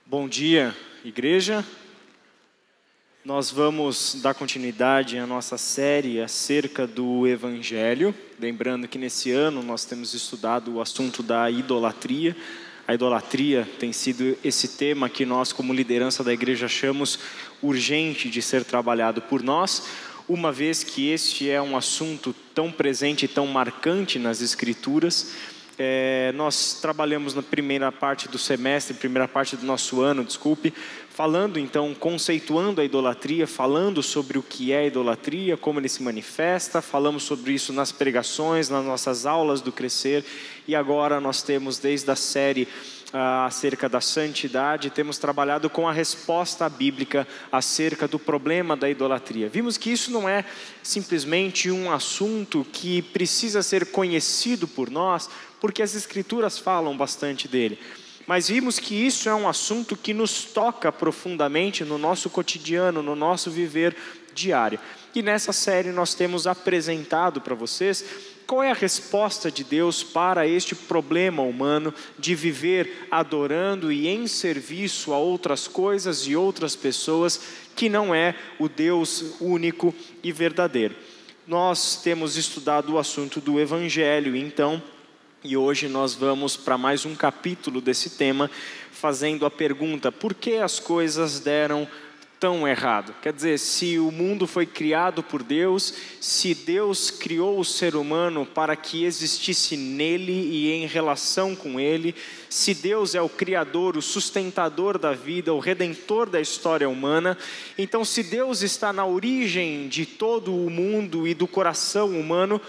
Bom dia, igreja. Nós vamos dar continuidade à nossa série acerca do Evangelho. Lembrando que nesse ano nós temos estudado o assunto da idolatria. A idolatria tem sido esse tema que nós, como liderança da igreja, achamos urgente de ser trabalhado por nós, uma vez que este é um assunto tão presente e tão marcante nas Escrituras. Nós trabalhamos na primeira parte do semestre, primeira parte do nosso ano, falando então, conceituando a idolatria, falando sobre o que é idolatria, como ele se manifesta, falamos sobre isso nas pregações, nas nossas aulas do Crescer, e agora nós temos desde a série acerca da santidade, temos trabalhado com a resposta bíblica acerca do problema da idolatria. Vimos que isso não é simplesmente um assunto que precisa ser conhecido por nós, porque as Escrituras falam bastante dele. Mas vimos que isso é um assunto que nos toca profundamente no nosso cotidiano, no nosso viver diário. E nessa série nós temos apresentado para vocês qual é a resposta de Deus para este problema humano de viver adorando e em serviço a outras coisas e outras pessoas que não é o Deus único e verdadeiro. Nós temos estudado o assunto do Evangelho, então, e hoje nós vamos para mais um capítulo desse tema, fazendo a pergunta: por que as coisas deram tão errado? Quer dizer, se o mundo foi criado por Deus, se Deus criou o ser humano para que existisse nele e em relação com ele, se Deus é o criador, o sustentador da vida, o redentor da história humana, então se Deus está na origem de todo o mundo e do coração humano,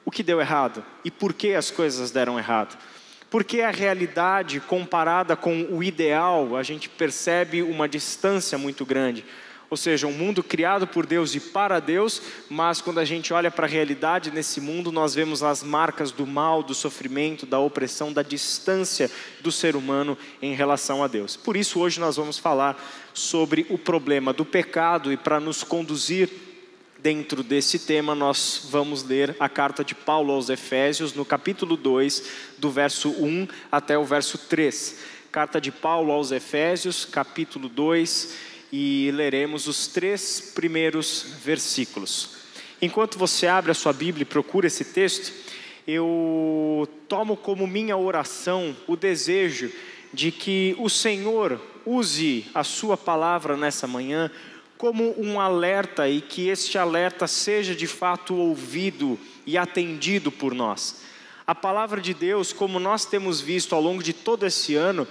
o que deu errado? E por que as coisas deram errado? Porque a realidade comparada com o ideal, a gente percebe uma distância muito grande. Ou seja, um mundo criado por Deus e para Deus, mas quando a gente olha para a realidade nesse mundo, nós vemos as marcas do mal, do sofrimento, da opressão, da distância do ser humano em relação a Deus. Por isso hoje nós vamos falar sobre o problema do pecado, e para nos conduzir dentro desse tema, nós vamos ler a carta de Paulo aos Efésios, no capítulo 2, do verso 1 até o verso 3. Carta de Paulo aos Efésios, capítulo 2, e leremos os 3 primeiros versículos. Enquanto você abre a sua Bíblia e procura esse texto, eu tomo como minha oração o desejo de que o Senhor use a sua palavra nessa manhã como um alerta, e que este alerta seja de fato ouvido e atendido por nós. A palavra de Deus, como nós temos visto ao longo de todo esse ano,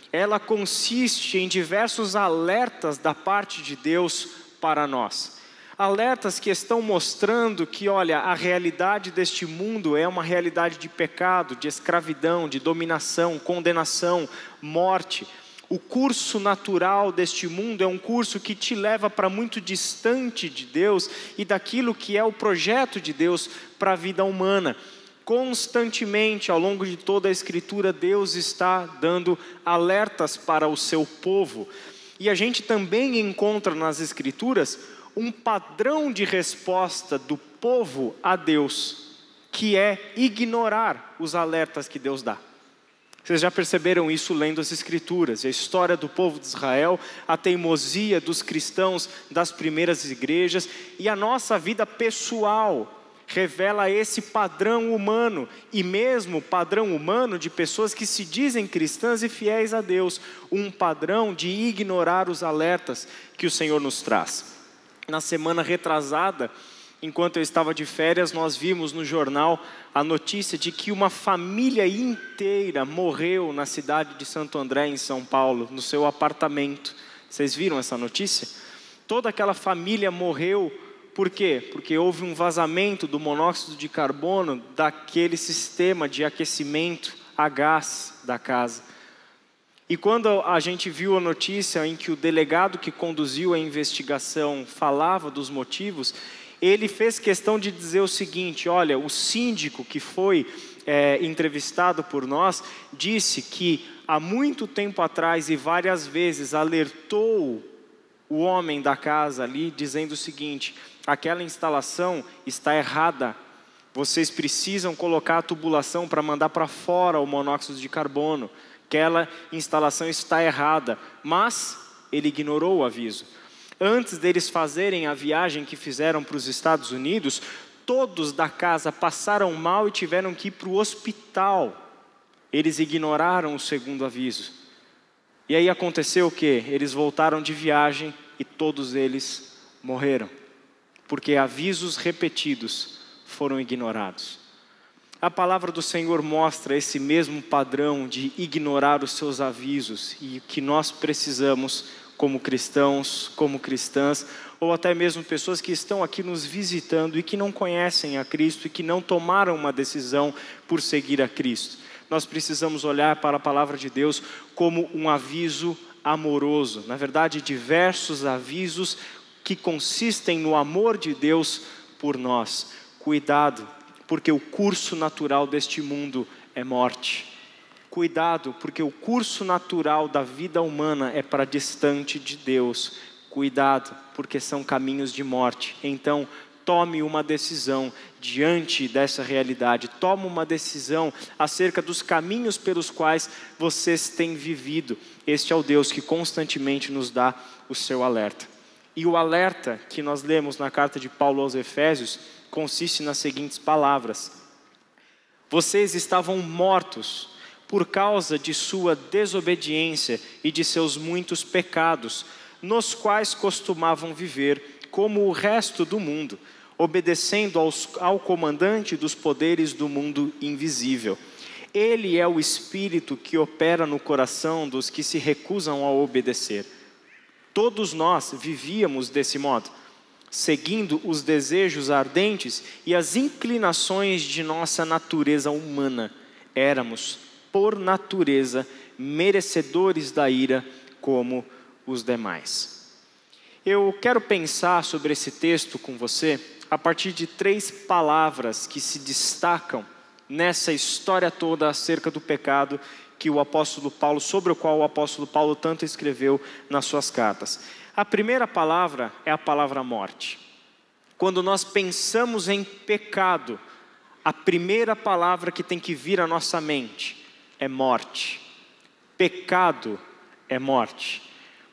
ela consiste em diversos alertas da parte de Deus para nós. Alertas que estão mostrando que, olha, a realidade deste mundo é uma realidade de pecado, de escravidão, de dominação, condenação, morte. O curso natural deste mundo é um curso que te leva para muito distante de Deus e daquilo que é o projeto de Deus para a vida humana. Constantemente, ao longo de toda a Escritura, Deus está dando alertas para o seu povo. E a gente também encontra nas Escrituras um padrão de resposta do povo a Deus, que é ignorar os alertas que Deus dá. Vocês já perceberam isso lendo as Escrituras, a história do povo de Israel, a teimosia dos cristãos das primeiras igrejas, e a nossa vida pessoal revela esse padrão humano, e mesmo padrão humano de pessoas que se dizem cristãs e fiéis a Deus, um padrão de ignorar os alertas que o Senhor nos traz. Na semana retrasada, enquanto eu estava de férias, nós vimos no jornal a notícia de que uma família inteira morreu na cidade de Santo André, em São Paulo, no seu apartamento. Vocês viram essa notícia? Toda aquela família morreu, por quê? Porque houve um vazamento do monóxido de carbono daquele sistema de aquecimento a gás da casa. E quando a gente viu a notícia em que o delegado que conduziu a investigação falava dos motivos, ele fez questão de dizer o seguinte: olha, o síndico que foi entrevistado por nós, disse que há muito tempo atrás e várias vezes alertou o homem da casa ali, dizendo o seguinte: aquela instalação está errada, vocês precisam colocar a tubulação para mandar para fora o monóxido de carbono. aquela instalação está errada, mas ele ignorou o aviso. Antes deles fazerem a viagem que fizeram para os Estados Unidos, todos da casa passaram mal e tiveram que ir para o hospital. Eles ignoraram o segundo aviso. E aí aconteceu o quê? Eles voltaram de viagem e todos eles morreram, porque avisos repetidos foram ignorados. A palavra do Senhor mostra esse mesmo padrão de ignorar os seus avisos e que nós precisamos, como cristãos, como cristãs, ou até mesmo pessoas que estão aqui nos visitando e que não conhecem a Cristo e que não tomaram uma decisão por seguir a Cristo. Nós precisamos olhar para a palavra de Deus como um aviso amoroso. Na verdade, diversos avisos que consistem no amor de Deus por nós. Cuidado, porque o curso natural deste mundo é morte. Cuidado, porque o curso natural da vida humana é para distante de Deus. Cuidado, porque são caminhos de morte. Então, tome uma decisão diante dessa realidade. Tome uma decisão acerca dos caminhos pelos quais vocês têm vivido. Este é o Deus que constantemente nos dá o seu alerta. E o alerta que nós lemos na carta de Paulo aos Efésios consiste nas seguintes palavras: vocês estavam mortos por causa de sua desobediência e de seus muitos pecados, nos quais costumavam viver como o resto do mundo, obedecendo ao comandante dos poderes do mundo invisível. Ele é o Espírito que opera no coração dos que se recusam a obedecer. Todos nós vivíamos desse modo, seguindo os desejos ardentes e as inclinações de nossa natureza humana. Éramos, por natureza, merecedores da ira como os demais. Eu quero pensar sobre esse texto com você a partir de 3 palavras que se destacam nessa história toda acerca do pecado que o apóstolo Paulo, sobre o qual o apóstolo Paulo tanto escreveu nas suas cartas. A primeira palavra é a palavra morte. Quando nós pensamos em pecado, a primeira palavra que tem que vir à nossa mente é morte. Pecado é morte.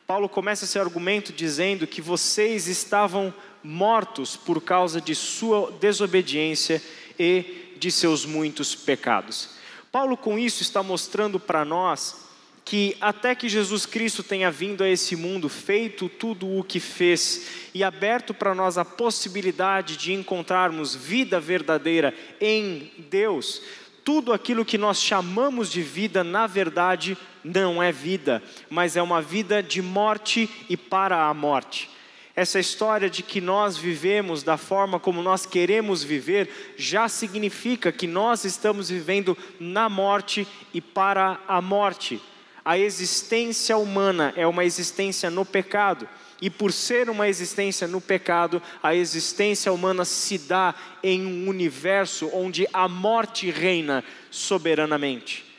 Paulo começa esse argumento dizendo que vocês estavam mortos por causa de sua desobediência e de seus muitos pecados. Paulo com isso está mostrando para nós que até que Jesus Cristo tenha vindo a esse mundo, feito tudo o que fez e aberto para nós a possibilidade de encontrarmos vida verdadeira em Deus, tudo aquilo que nós chamamos de vida, na verdade, não é vida, mas é uma vida de morte e para a morte. Essa história de que nós vivemos da forma como nós queremos viver, já significa que nós estamos vivendo na morte e para a morte. A existência humana é uma existência no pecado. E por ser uma existência no pecado, a existência humana se dá em um universo onde a morte reina soberanamente.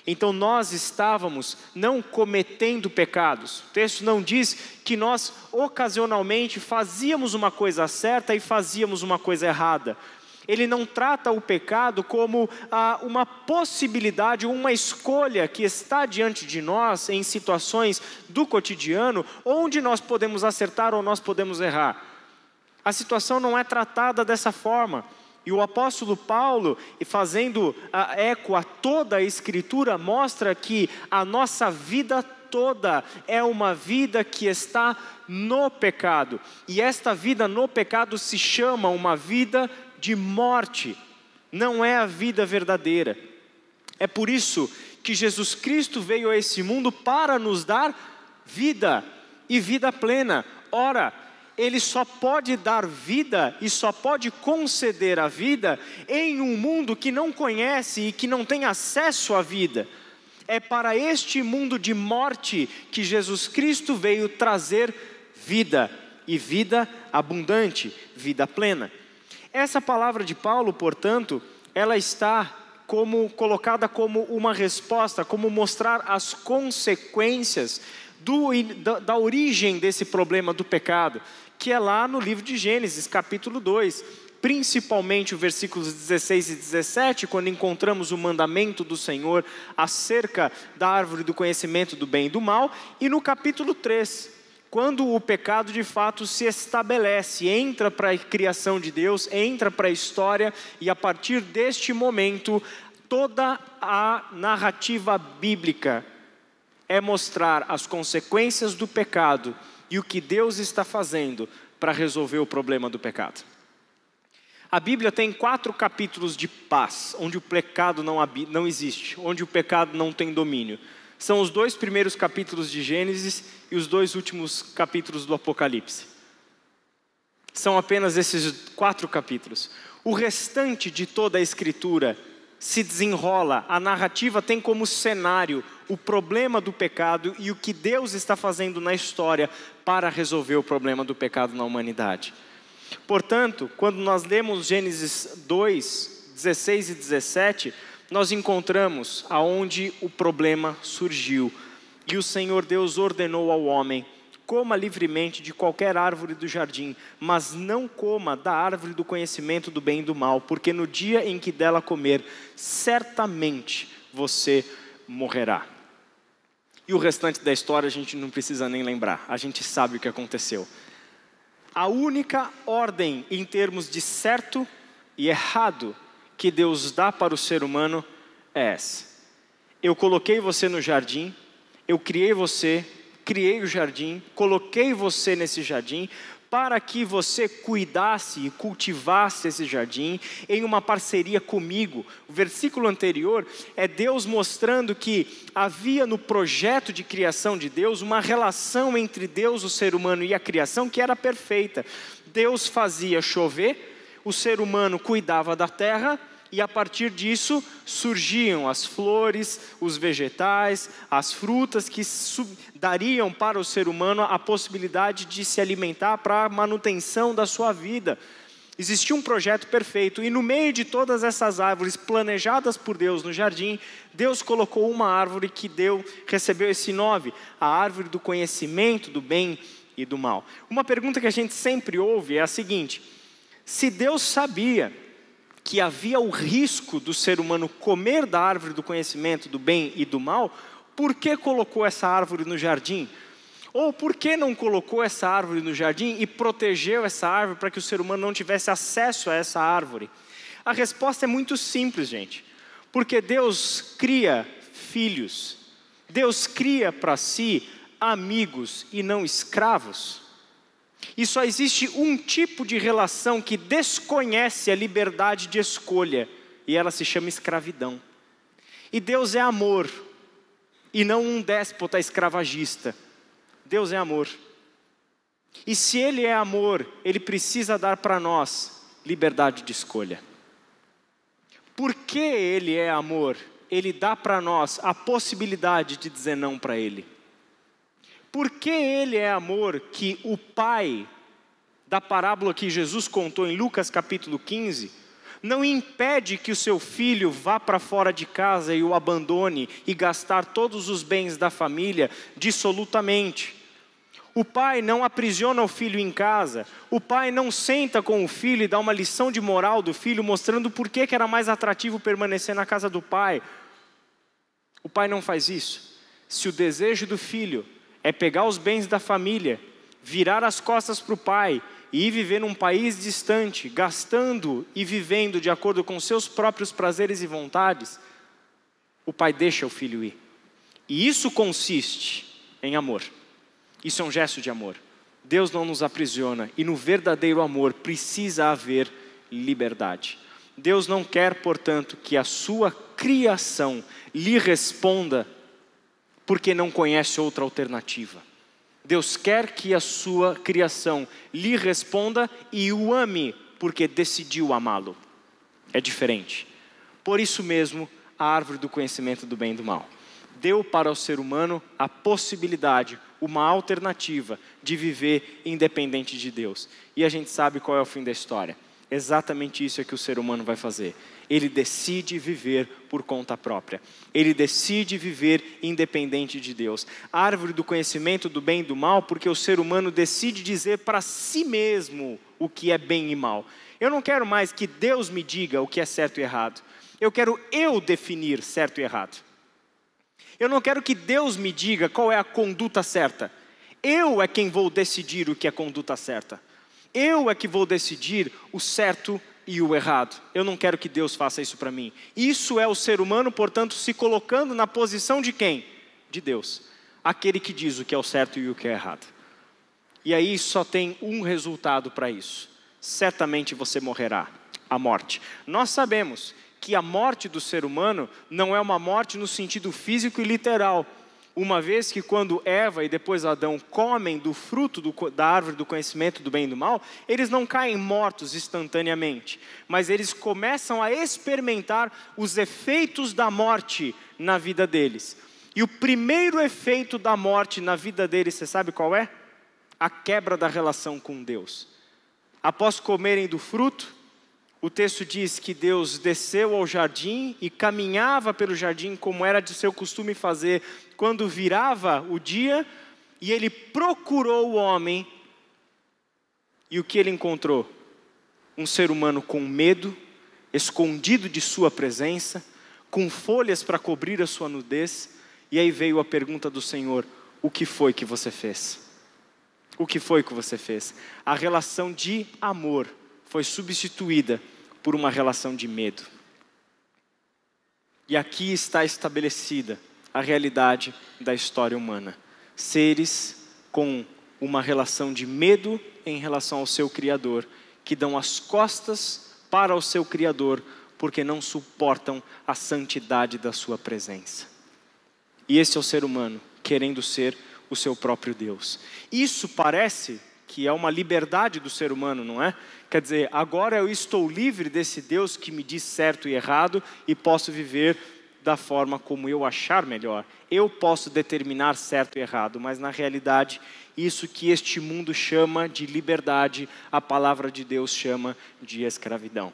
Então nós estávamos não cometendo pecados. O texto não diz que nós ocasionalmente fazíamos uma coisa certa e fazíamos uma coisa errada. Ele não trata o pecado como uma possibilidade, uma escolha que está diante de nós em situações do cotidiano, onde nós podemos acertar ou nós podemos errar. A situação não é tratada dessa forma. E o apóstolo Paulo, fazendo eco a toda a Escritura, mostra que a nossa vida toda é uma vida que está no pecado. E esta vida no pecado se chama uma vida de morte, não é a vida verdadeira. É por isso que Jesus Cristo veio a esse mundo para nos dar vida e vida plena. Ora, Ele só pode dar vida e só pode conceder a vida em um mundo que não conhece e que não tem acesso à vida. É para este mundo de morte que Jesus Cristo veio trazer vida, e vida abundante, vida plena. Essa palavra de Paulo, portanto, ela está colocada como uma resposta, como mostrar as consequências da origem desse problema do pecado, que é lá no livro de Gênesis, capítulo 2, principalmente o versículos 16 e 17, quando encontramos o mandamento do Senhor acerca da árvore do conhecimento do bem e do mal, e no capítulo 3, quando o pecado de fato se estabelece, entra para a criação de Deus, entra para a história, e a partir deste momento, toda a narrativa bíblica é mostrar as consequências do pecado e o que Deus está fazendo para resolver o problema do pecado. A Bíblia tem 4 capítulos de paz, onde o pecado não existe, onde o pecado não tem domínio. São os 2 primeiros capítulos de Gênesis e os 2 últimos capítulos do Apocalipse. São apenas esses 4 capítulos. O restante de toda a Escritura se desenrola, a narrativa tem como cenário o problema do pecado e o que Deus está fazendo na história para resolver o problema do pecado na humanidade. Portanto, quando nós lemos Gênesis 2, 16 e 17, nós encontramos aonde o problema surgiu. E o Senhor Deus ordenou ao homem: coma livremente de qualquer árvore do jardim, mas não coma da árvore do conhecimento do bem e do mal, porque no dia em que dela comer, certamente você morrerá. E o restante da história a gente não precisa nem lembrar, a gente sabe o que aconteceu. A única ordem em termos de certo e errado que Deus dá para o ser humano é essa: eu coloquei você no jardim, eu criei você, criei o jardim, coloquei você nesse jardim para que você cuidasse e cultivasse esse jardim em uma parceria comigo. O versículo anterior é Deus mostrando que havia no projeto de criação de Deus uma relação entre Deus, o ser humano e a criação que era perfeita. Deus fazia chover, o ser humano cuidava da terra, e a partir disso surgiam as flores, os vegetais, as frutas que dariam para o ser humano a possibilidade de se alimentar para a manutenção da sua vida. Existia um projeto perfeito, e no meio de todas essas árvores planejadas por Deus no jardim, Deus colocou uma árvore que recebeu esse nome: a árvore do conhecimento do bem e do mal. Uma pergunta que a gente sempre ouve é a seguinte: se Deus sabia que havia o risco do ser humano comer da árvore do conhecimento do bem e do mal, por que colocou essa árvore no jardim? Ou por que não colocou essa árvore no jardim e protegeu essa árvore para que o ser humano não tivesse acesso a essa árvore? A resposta é muito simples, gente. Porque Deus cria filhos, Deus cria para si amigos e não escravos. E só existe um tipo de relação que desconhece a liberdade de escolha, e ela se chama escravidão. E Deus é amor, e não um déspota escravagista. Deus é amor. E se Ele é amor, Ele precisa dar para nós liberdade de escolha. Porque Ele é amor, Ele dá para nós a possibilidade de dizer não para Ele. Porque Ele é amor, que o pai da parábola que Jesus contou em Lucas capítulo 15, não impede que o seu filho vá para fora de casa e o abandone e gastar todos os bens da família dissolutamente. O pai não aprisiona o filho em casa, o pai não senta com o filho e dá uma lição de moral do filho, mostrando por que era mais atrativo permanecer na casa do pai. O pai não faz isso. Se o desejo do filho é pegar os bens da família, virar as costas para o pai e ir viver num país distante, gastando e vivendo de acordo com seus próprios prazeres e vontades, o pai deixa o filho ir. E isso consiste em amor. Isso é um gesto de amor. Deus não nos aprisiona, e no verdadeiro amor precisa haver liberdade. Deus não quer, portanto, que a sua criação lhe responda porque não conhece outra alternativa. Deus quer que a sua criação lhe responda e o ame porque decidiu amá-lo. É diferente. Por isso mesmo, a árvore do conhecimento do bem e do mal deu para o ser humano a possibilidade, uma alternativa de viver independente de Deus. E a gente sabe qual é o fim da história. Exatamente isso é que o ser humano vai fazer. Ele decide viver por conta própria. Ele decide viver independente de Deus. A árvore do conhecimento do bem e do mal, porque o ser humano decide dizer para si mesmo o que é bem e mal. Eu não quero mais que Deus me diga o que é certo e errado. Eu quero eu definir certo e errado. Eu não quero que Deus me diga qual é a conduta certa. Eu é quem vou decidir o que é a conduta certa. Eu é que vou decidir o certo e o errado. Eu não quero que Deus faça isso para mim. Isso é o ser humano, portanto, se colocando na posição de quem? De Deus. Aquele que diz o que é o certo e o que é errado. E aí só tem um resultado para isso. Certamente você morrerá. A morte. Nós sabemos que a morte do ser humano não é uma morte no sentido físico e literal. Uma vez que quando Eva e depois Adão comem do fruto da árvore do conhecimento do bem e do mal, eles não caem mortos instantaneamente, mas eles começam a experimentar os efeitos da morte na vida deles. E o primeiro efeito da morte na vida deles, você sabe qual é? A quebra da relação com Deus. Após comerem do fruto, o texto diz que Deus desceu ao jardim e caminhava pelo jardim como era de seu costume fazer quando virava o dia, e ele procurou o homem, e o que ele encontrou? Um ser humano com medo, escondido de sua presença, com folhas para cobrir a sua nudez, e aí veio a pergunta do Senhor: o que foi que você fez? O que foi que você fez? A relação de amor foi substituída por uma relação de medo. E aqui está estabelecida a realidade da história humana. Seres com uma relação de medo em relação ao seu Criador, que dão as costas para o seu Criador, porque não suportam a santidade da sua presença. E esse é o ser humano, querendo ser o seu próprio Deus. Isso parece que é uma liberdade do ser humano, não é? Quer dizer, agora eu estou livre desse Deus que me diz certo e errado e posso viver da forma como eu achar melhor. Eu posso determinar certo e errado, mas na realidade, isso que este mundo chama de liberdade, a palavra de Deus chama de escravidão.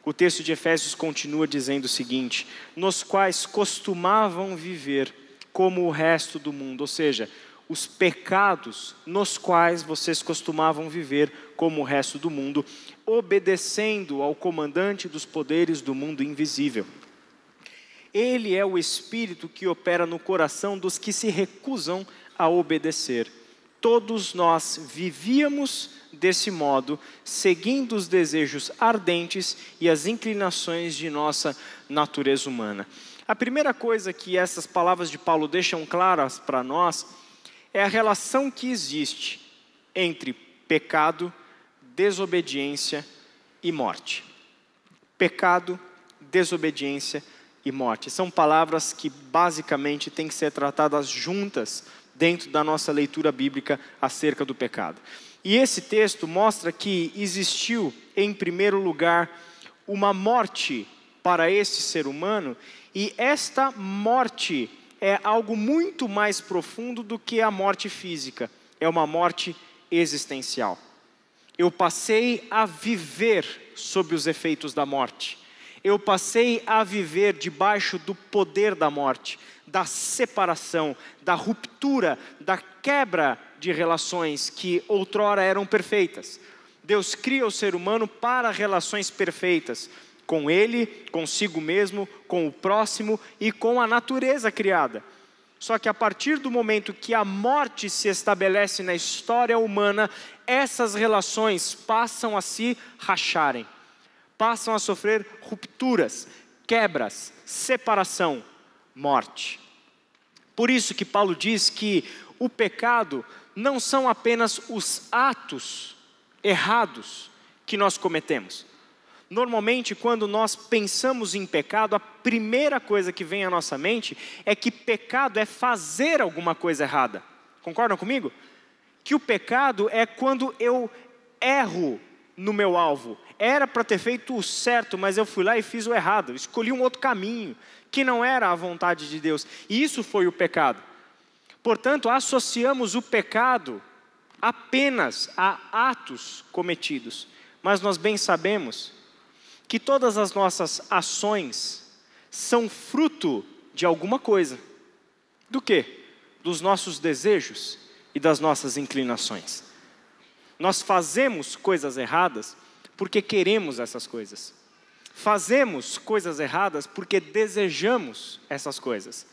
O texto de Efésios continua dizendo o seguinte: nos quais costumavam viver como o resto do mundo, ou seja, os pecados nos quais vocês costumavam viver como o resto do mundo, obedecendo ao comandante dos poderes do mundo invisível. Ele é o Espírito que opera no coração dos que se recusam a obedecer. Todos nós vivíamos desse modo, seguindo os desejos ardentes e as inclinações de nossa natureza humana. A primeira coisa que essas palavras de Paulo deixam claras para nós é a relação que existe entre pecado, desobediência e morte. Pecado, desobediência e morte. São palavras que basicamente têm que ser tratadas juntas dentro da nossa leitura bíblica acerca do pecado. E esse texto mostra que existiu, em primeiro lugar, uma morte para esse ser humano, e esta morte é algo muito mais profundo do que a morte física. É uma morte existencial. Eu passei a viver sob os efeitos da morte. Eu passei a viver debaixo do poder da morte, da separação, da ruptura, da quebra de relações que outrora eram perfeitas. Deus cria o ser humano para relações perfeitas, com ele, consigo mesmo, com o próximo e com a natureza criada. Só que a partir do momento que a morte se estabelece na história humana, essas relações passam a se racharem, passam a sofrer rupturas, quebras, separação, morte. Por isso que Paulo diz que o pecado não são apenas os atos errados que nós cometemos. Normalmente, quando nós pensamos em pecado, a primeira coisa que vem à nossa mente é que pecado é fazer alguma coisa errada. Concordam comigo? Que o pecado é quando eu erro no meu alvo. Era para ter feito o certo, mas eu fui lá e fiz o errado. Escolhi um outro caminho, que não era a vontade de Deus. E isso foi o pecado. Portanto, associamos o pecado apenas a atos cometidos. Mas nós bem sabemos que todas as nossas ações são fruto de alguma coisa. Do quê? Dos nossos desejos e das nossas inclinações. Nós fazemos coisas erradas porque queremos essas coisas. Fazemos coisas erradas porque desejamos essas coisas.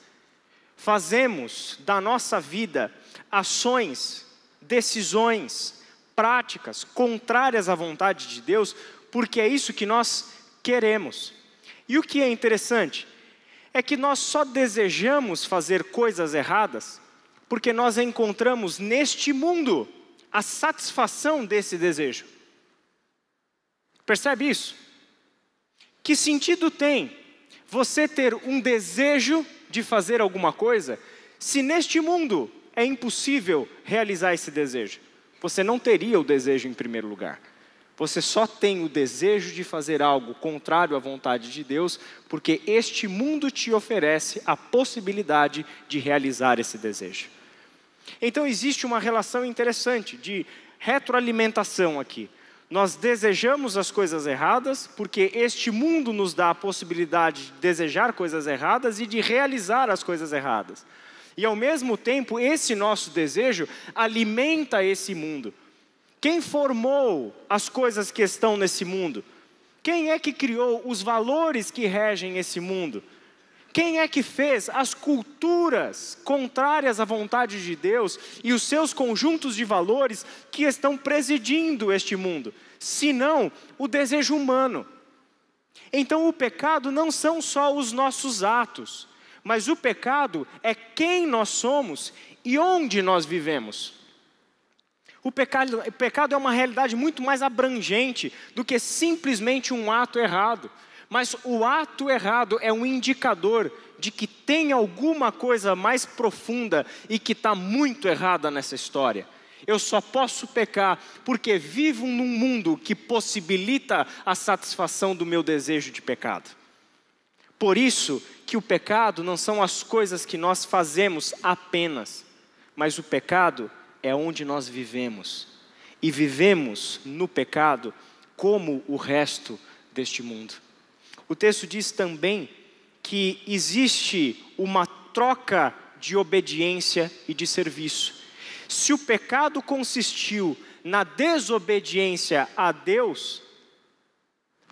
Fazemos da nossa vida ações, decisões, práticas contrárias à vontade de Deus, porque é isso que nós queremos. E o que é interessante é que nós só desejamos fazer coisas erradas porque nós encontramos neste mundo a satisfação desse desejo. Percebe isso? Que sentido tem você ter um desejo de fazer alguma coisa se neste mundo é impossível realizar esse desejo? Você não teria o desejo em primeiro lugar. Você só tem o desejo de fazer algo contrário à vontade de Deus, porque este mundo te oferece a possibilidade de realizar esse desejo. Então existe uma relação interessante de retroalimentação aqui. Nós desejamos as coisas erradas, porque este mundo nos dá a possibilidade de desejar coisas erradas e de realizar as coisas erradas. E ao mesmo tempo, esse nosso desejo alimenta esse mundo. Quem formou as coisas que estão nesse mundo? Quem é que criou os valores que regem esse mundo? Quem é que fez as culturas contrárias à vontade de Deus e os seus conjuntos de valores que estão presidindo este mundo? Senão o desejo humano. Então o pecado não são só os nossos atos, mas o pecado é quem nós somos e onde nós vivemos. O pecado é uma realidade muito mais abrangente do que simplesmente um ato errado. Mas o ato errado é um indicador de que tem alguma coisa mais profunda e que está muito errada nessa história. Eu só posso pecar porque vivo num mundo que possibilita a satisfação do meu desejo de pecado. Por isso que o pecado não são as coisas que nós fazemos apenas, mas o pecado é onde nós vivemos. E vivemos no pecado como o resto deste mundo. O texto diz também que existe uma troca de obediência e de serviço. Se o pecado consistiu na desobediência a Deus,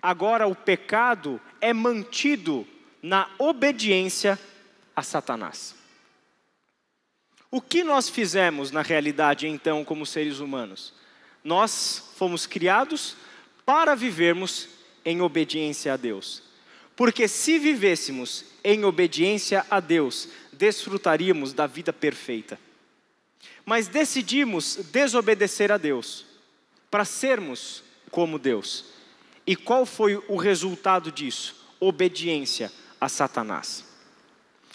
agora o pecado é mantido na obediência a Satanás. O que nós fizemos na realidade então como seres humanos? Nós fomos criados para vivermos em obediência a Deus. Porque se vivêssemos em obediência a Deus, desfrutaríamos da vida perfeita. Mas decidimos desobedecer a Deus, para sermos como Deus. E qual foi o resultado disso? Obediência a Satanás.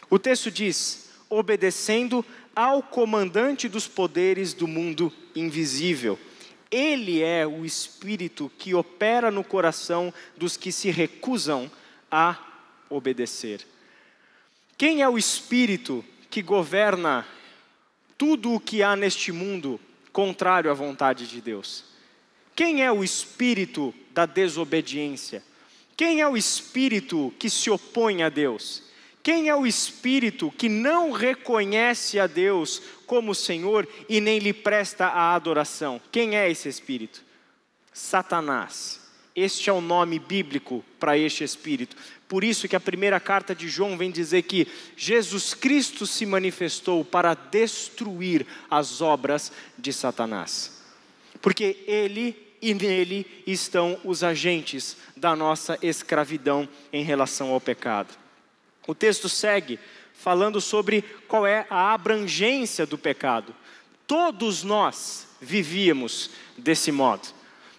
O texto diz, obedecendo ao comandante dos poderes do mundo invisível. Ele é o Espírito que opera no coração dos que se recusam a obedecer. Quem é o Espírito que governa tudo o que há neste mundo contrário à vontade de Deus? Quem é o Espírito da desobediência? Quem é o Espírito que se opõe a Deus? Quem é o Espírito que não reconhece a Deus como Senhor e nem lhe presta a adoração? Quem é esse Espírito? Satanás. Este é o nome bíblico para este Espírito. Por isso que a primeira carta de João vem dizer que Jesus Cristo se manifestou para destruir as obras de Satanás. Porque ele e nele estão os agentes da nossa escravidão em relação ao pecado. O texto segue falando sobre qual é a abrangência do pecado. Todos nós vivíamos desse modo.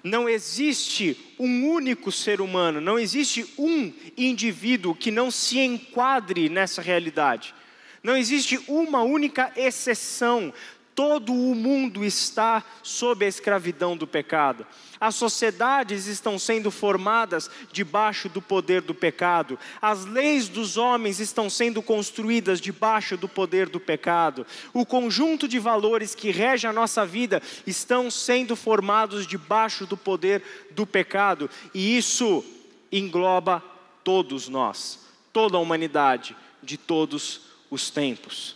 Não existe um único ser humano, não existe um indivíduo que não se enquadre nessa realidade. Não existe uma única exceção. Todo o mundo está sob a escravidão do pecado. As sociedades estão sendo formadas debaixo do poder do pecado. As leis dos homens estão sendo construídas debaixo do poder do pecado. O conjunto de valores que rege a nossa vida estão sendo formados debaixo do poder do pecado. E isso engloba todos nós, toda a humanidade, de todos os tempos.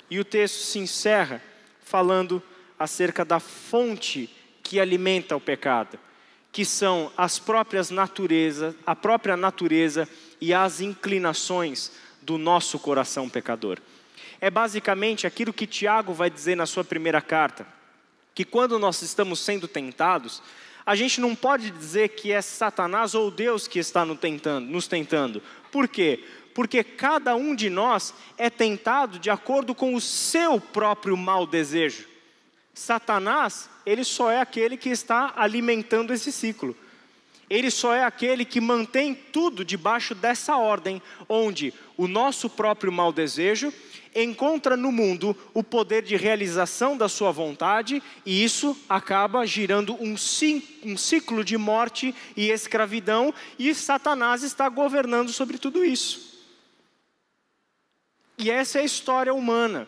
E o texto se encerra falando acerca da fonte que alimenta o pecado, que são as próprias naturezas, a própria natureza e as inclinações do nosso coração pecador. É basicamente aquilo que Tiago vai dizer na sua primeira carta, que quando nós estamos sendo tentados, a gente não pode dizer que é Satanás ou Deus que está nos tentando. Por quê? Porque cada um de nós é tentado de acordo com o seu próprio mau desejo. Satanás, ele só é aquele que está alimentando esse ciclo. Ele só é aquele que mantém tudo debaixo dessa ordem, onde o nosso próprio mau desejo encontra no mundo o poder de realização da sua vontade, e isso acaba girando um ciclo de morte e escravidão, e Satanás está governando sobre tudo isso. E essa é a história humana.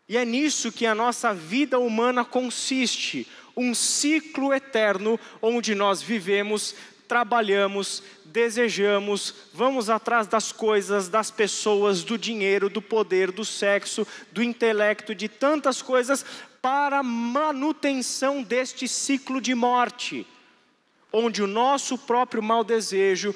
E é nisso que a nossa vida humana consiste, um ciclo eterno onde nós vivemos, trabalhamos, desejamos, vamos atrás das coisas, das pessoas, do dinheiro, do poder, do sexo, do intelecto, de tantas coisas, para a manutenção deste ciclo de morte, onde o nosso próprio mau desejo,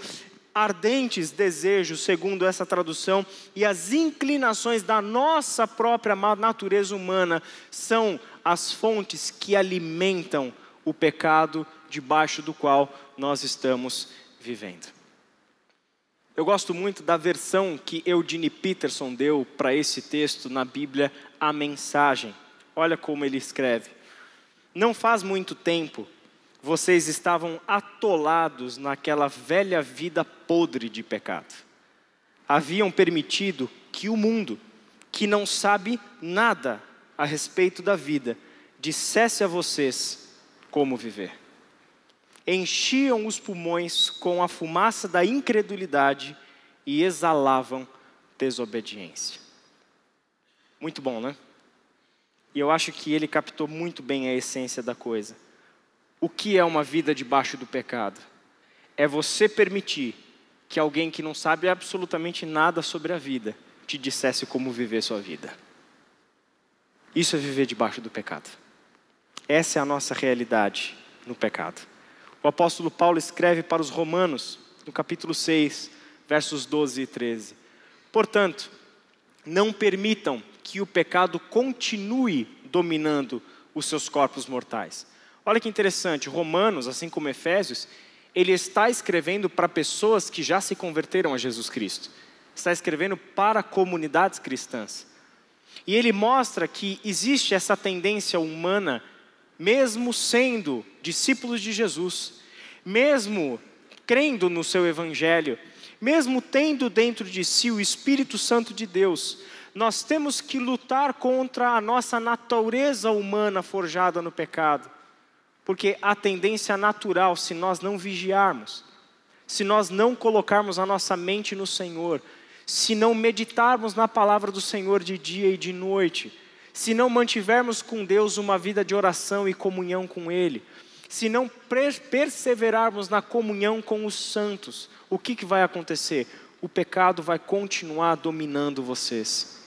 ardentes desejos, segundo essa tradução, e as inclinações da nossa própria natureza humana são as fontes que alimentam o pecado debaixo do qual nós estamos vivendo. Eu gosto muito da versão que Eugene Peterson deu para esse texto na Bíblia, A Mensagem. Olha como ele escreve: não faz muito tempo, vocês estavam atolados naquela velha vida podre de pecado. Haviam permitido que o mundo, que não sabe nada a respeito da vida, dissesse a vocês como viver. Enchiam os pulmões com a fumaça da incredulidade e exalavam desobediência. Muito bom, né? E eu acho que ele captou muito bem a essência da coisa. O que é uma vida debaixo do pecado? É você permitir que alguém que não sabe absolutamente nada sobre a vida te dissesse como viver sua vida. Isso é viver debaixo do pecado. Essa é a nossa realidade no pecado. O apóstolo Paulo escreve para os Romanos, no capítulo 6, versos 12 e 13. Portanto, não permitam que o pecado continue dominando os seus corpos mortais. Olha que interessante, Romanos, assim como Efésios, ele está escrevendo para pessoas que já se converteram a Jesus Cristo. Está escrevendo para comunidades cristãs. E ele mostra que existe essa tendência humana, mesmo sendo discípulos de Jesus, mesmo crendo no seu evangelho, mesmo tendo dentro de si o Espírito Santo de Deus, nós temos que lutar contra a nossa natureza humana forjada no pecado. Porque a tendência natural, se nós não vigiarmos, se nós não colocarmos a nossa mente no Senhor, se não meditarmos na palavra do Senhor de dia e de noite, se não mantivermos com Deus uma vida de oração e comunhão com Ele, se não perseverarmos na comunhão com os santos, o que vai acontecer? O pecado vai continuar dominando vocês.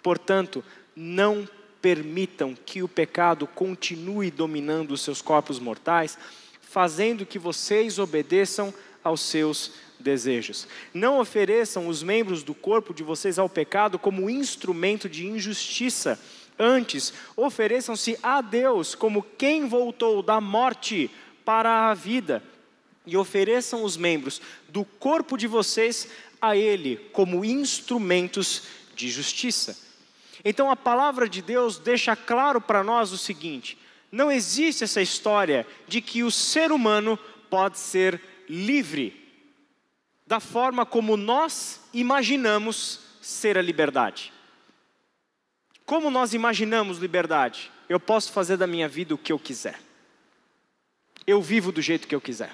Portanto, não permitam que o pecado continue dominando os seus corpos mortais, fazendo que vocês obedeçam aos seus desejos. Não ofereçam os membros do corpo de vocês ao pecado como instrumento de injustiça. Antes, ofereçam-se a Deus como quem voltou da morte para a vida. E ofereçam os membros do corpo de vocês a Ele como instrumentos de justiça. Então a palavra de Deus deixa claro para nós o seguinte: não existe essa história de que o ser humano pode ser livre da forma como nós imaginamos ser a liberdade. Como nós imaginamos liberdade? Eu posso fazer da minha vida o que eu quiser. Eu vivo do jeito que eu quiser.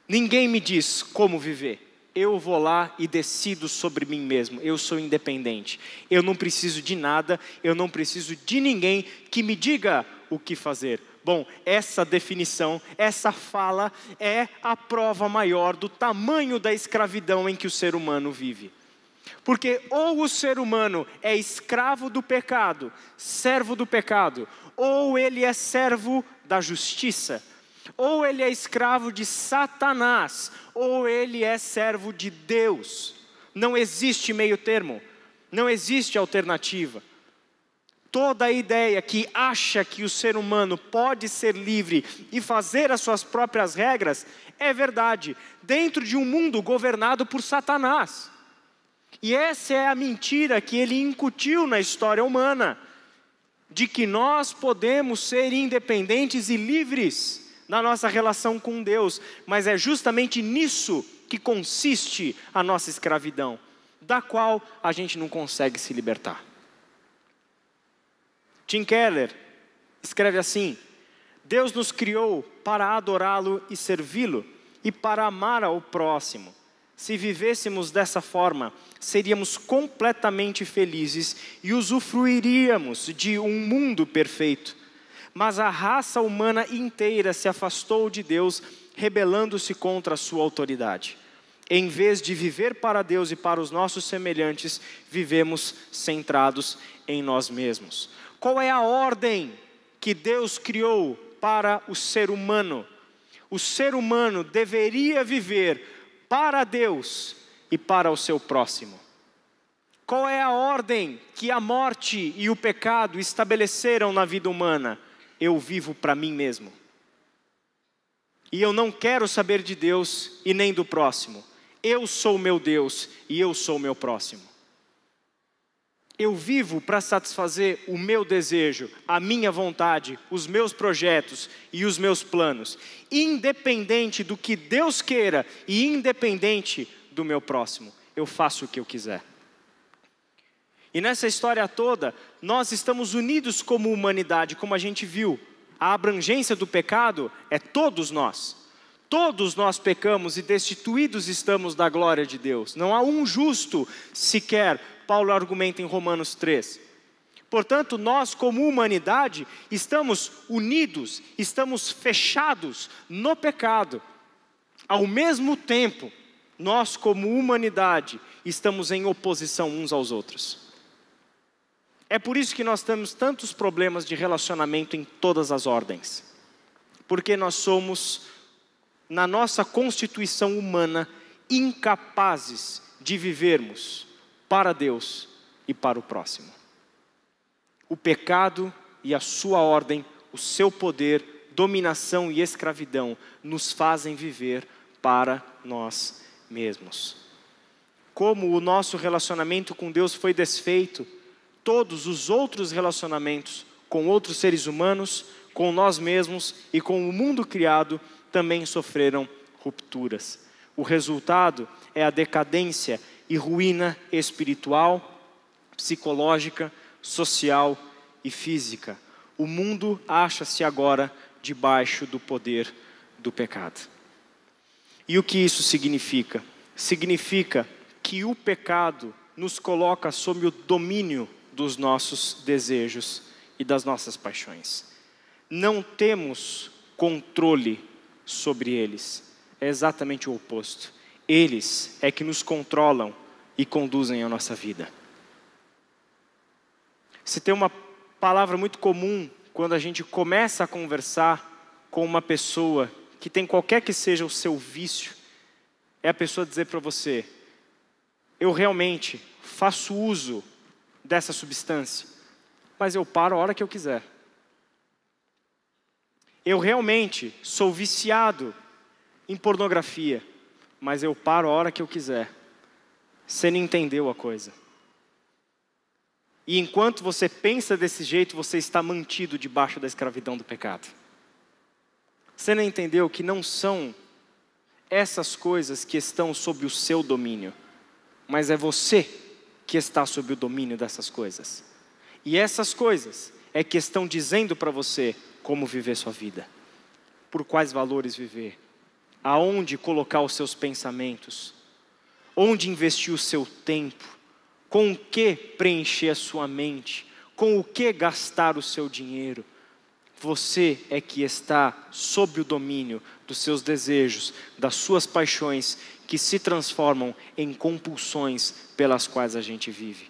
Ninguém me diz como viver. Eu vou lá e decido sobre mim mesmo. Eu sou independente. Eu não preciso de nada, eu não preciso de ninguém que me diga o que fazer. Bom, essa definição, essa fala é a prova maior do tamanho da escravidão em que o ser humano vive. Porque ou o ser humano é escravo do pecado, servo do pecado, ou ele é servo da justiça. Ou ele é escravo de Satanás, ou ele é servo de Deus. Não existe meio termo, não existe alternativa. Toda a ideia que acha que o ser humano pode ser livre e fazer as suas próprias regras é verdade, dentro de um mundo governado por Satanás. E essa é a mentira que ele incutiu na história humana, de que nós podemos ser independentes e livres na nossa relação com Deus, mas é justamente nisso que consiste a nossa escravidão, da qual a gente não consegue se libertar. Tim Keller escreve assim: Deus nos criou para adorá-lo e servi-lo, e para amar ao próximo. Se vivêssemos dessa forma, seríamos completamente felizes e usufruiríamos de um mundo perfeito. Mas a raça humana inteira se afastou de Deus, rebelando-se contra a sua autoridade. Em vez de viver para Deus e para os nossos semelhantes, vivemos centrados em nós mesmos. Qual é a ordem que Deus criou para o ser humano? O ser humano deveria viver para Deus e para o seu próximo. Qual é a ordem que a morte e o pecado estabeleceram na vida humana? Eu vivo para mim mesmo. E eu não quero saber de Deus e nem do próximo. Eu sou meu Deus e eu sou meu próximo. Eu vivo para satisfazer o meu desejo, a minha vontade, os meus projetos e os meus planos, independente do que Deus queira e independente do meu próximo. Eu faço o que eu quiser. E nessa história toda, nós estamos unidos como humanidade, como a gente viu. A abrangência do pecado é todos nós. Todos nós pecamos e destituídos estamos da glória de Deus. Não há um justo sequer, Paulo argumenta em Romanos 3. Portanto, nós como humanidade estamos unidos, estamos fechados no pecado. Ao mesmo tempo, nós como humanidade estamos em oposição uns aos outros. É por isso que nós temos tantos problemas de relacionamento em todas as ordens. Porque nós somos, na nossa constituição humana, incapazes de vivermos para Deus e para o próximo. O pecado e a sua ordem, o seu poder, dominação e escravidão nos fazem viver para nós mesmos. Como o nosso relacionamento com Deus foi desfeito, todos os outros relacionamentos com outros seres humanos, com nós mesmos e com o mundo criado também sofreram rupturas. O resultado é a decadência e ruína espiritual, psicológica, social e física. O mundo acha-se agora debaixo do poder do pecado. E o que isso significa? Significa que o pecado nos coloca sob o domínio dos nossos desejos e das nossas paixões. Não temos controle sobre eles. É exatamente o oposto. Eles é que nos controlam e conduzem a nossa vida. Se tem uma palavra muito comum quando a gente começa a conversar com uma pessoa que tem qualquer que seja o seu vício, é a pessoa dizer para você: eu realmente faço uso dessa substância, mas eu paro a hora que eu quiser. Eu realmente sou viciado em pornografia, mas eu paro a hora que eu quiser. Você não entendeu a coisa. E enquanto você pensa desse jeito, você está mantido debaixo da escravidão do pecado. Você não entendeu que não são essas coisas que estão sob o seu domínio, mas é você que está sob o domínio dessas coisas. E essas coisas é que estão dizendo para você como viver sua vida. Por quais valores viver. Aonde colocar os seus pensamentos. Onde investir o seu tempo. Com o que preencher a sua mente. Com o que gastar o seu dinheiro. Você é que está sob o domínio dos seus desejos, das suas paixões, que se transformam em compulsões pelas quais a gente vive.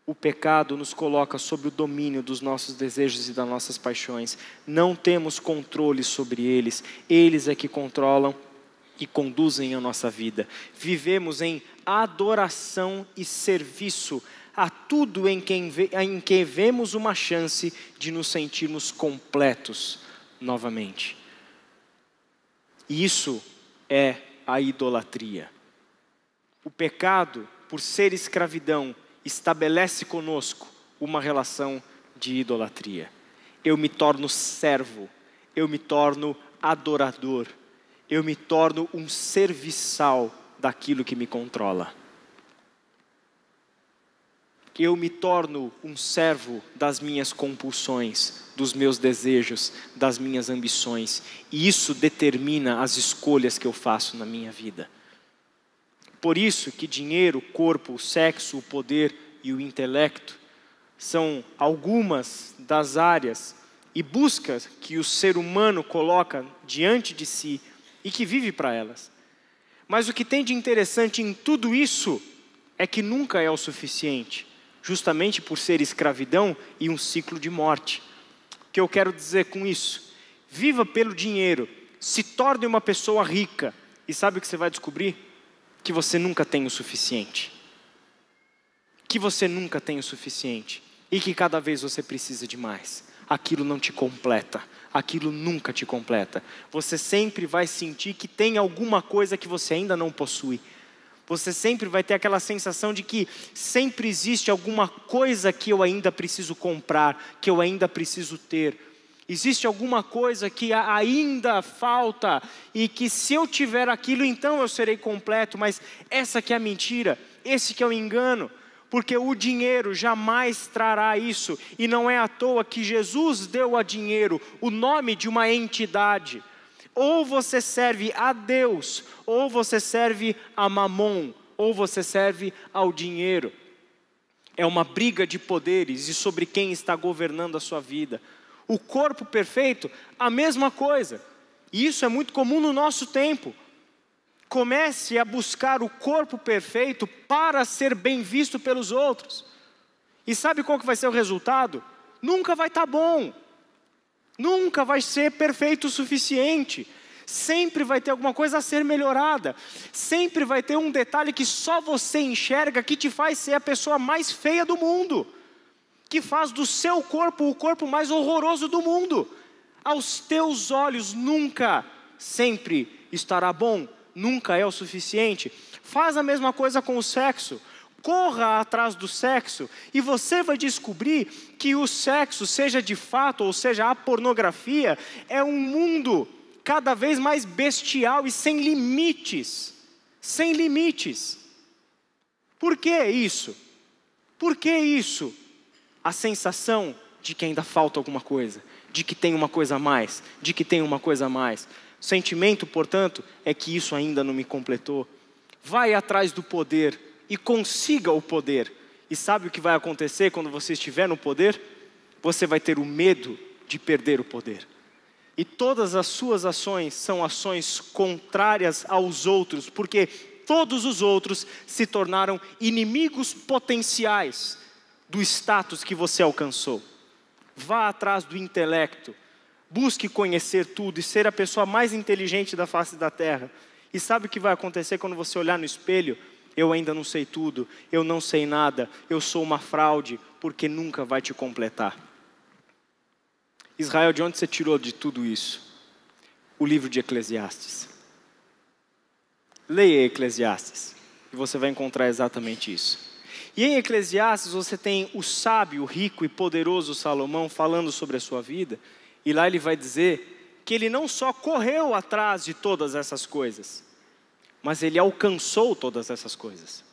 O pecado nos coloca sob o domínio dos nossos desejos e das nossas paixões. Não temos controle sobre eles. Eles é que controlam e conduzem a nossa vida. Vivemos em adoração e serviço a tudo em que vemos uma chance de nos sentirmos completos novamente. E isso é a idolatria. O pecado, por ser escravidão, estabelece conosco uma relação de idolatria. Eu me torno servo, eu me torno adorador, eu me torno um serviçal daquilo que me controla. Eu me torno um servo das minhas compulsões, dos meus desejos, das minhas ambições. E isso determina as escolhas que eu faço na minha vida. Por isso que dinheiro, corpo, o sexo, o poder e o intelecto são algumas das áreas e buscas que o ser humano coloca diante de si e que vive para elas. Mas o que tem de interessante em tudo isso é que nunca é o suficiente, justamente por ser escravidão e um ciclo de morte. O que eu quero dizer com isso? Viva pelo dinheiro, se torne uma pessoa rica e sabe o que você vai descobrir? Que você nunca tem o suficiente. Que você nunca tem o suficiente. E que cada vez você precisa de mais. Aquilo não te completa. Aquilo nunca te completa. Você sempre vai sentir que tem alguma coisa que você ainda não possui. Você sempre vai ter aquela sensação de que sempre existe alguma coisa que eu ainda preciso comprar, que eu ainda preciso ter. Existe alguma coisa que ainda falta e que se eu tiver aquilo, então eu serei completo. Mas essa que é a mentira, esse que é o engano. Porque o dinheiro jamais trará isso. E não é à toa que Jesus deu a dinheiro o nome de uma entidade. Ou você serve a Deus, ou você serve a Mamon, ou você serve ao dinheiro. É uma briga de poderes e sobre quem está governando a sua vida. O corpo perfeito, a mesma coisa. E isso é muito comum no nosso tempo. Comece a buscar o corpo perfeito para ser bem visto pelos outros. E sabe qual que vai ser o resultado? Nunca vai estar bom. Nunca vai ser perfeito o suficiente. Sempre vai ter alguma coisa a ser melhorada. Sempre vai ter um detalhe que só você enxerga que te faz ser a pessoa mais feia do mundo. Que faz do seu corpo o corpo mais horroroso do mundo. Aos teus olhos nunca, sempre estará bom, nunca é o suficiente. Faz a mesma coisa com o sexo. Corra atrás do sexo e você vai descobrir que o sexo, seja de fato ou seja a pornografia, é um mundo cada vez mais bestial e sem limites. Sem limites. Por que isso? Por que isso? A sensação de que ainda falta alguma coisa, de que tem uma coisa a mais, de que tem uma coisa a mais. O sentimento, portanto, é que isso ainda não me completou. Vai atrás do poder e consiga o poder. E sabe o que vai acontecer quando você estiver no poder? Você vai ter o medo de perder o poder. E todas as suas ações são ações contrárias aos outros, porque todos os outros se tornaram inimigos potenciais do status que você alcançou. Vá atrás do intelecto, busque conhecer tudo e ser a pessoa mais inteligente da face da terra. E sabe o que vai acontecer quando você olhar no espelho? Eu ainda não sei tudo, eu não sei nada, eu sou uma fraude, porque nunca vai te completar. Israel, de onde você tirou de tudo isso? O livro de Eclesiastes. Leia Eclesiastes e você vai encontrar exatamente isso. E em Eclesiastes você tem o sábio, rico e poderoso Salomão falando sobre a sua vida. E lá ele vai dizer que ele não só correu atrás de todas essas coisas, mas ele alcançou todas essas coisas.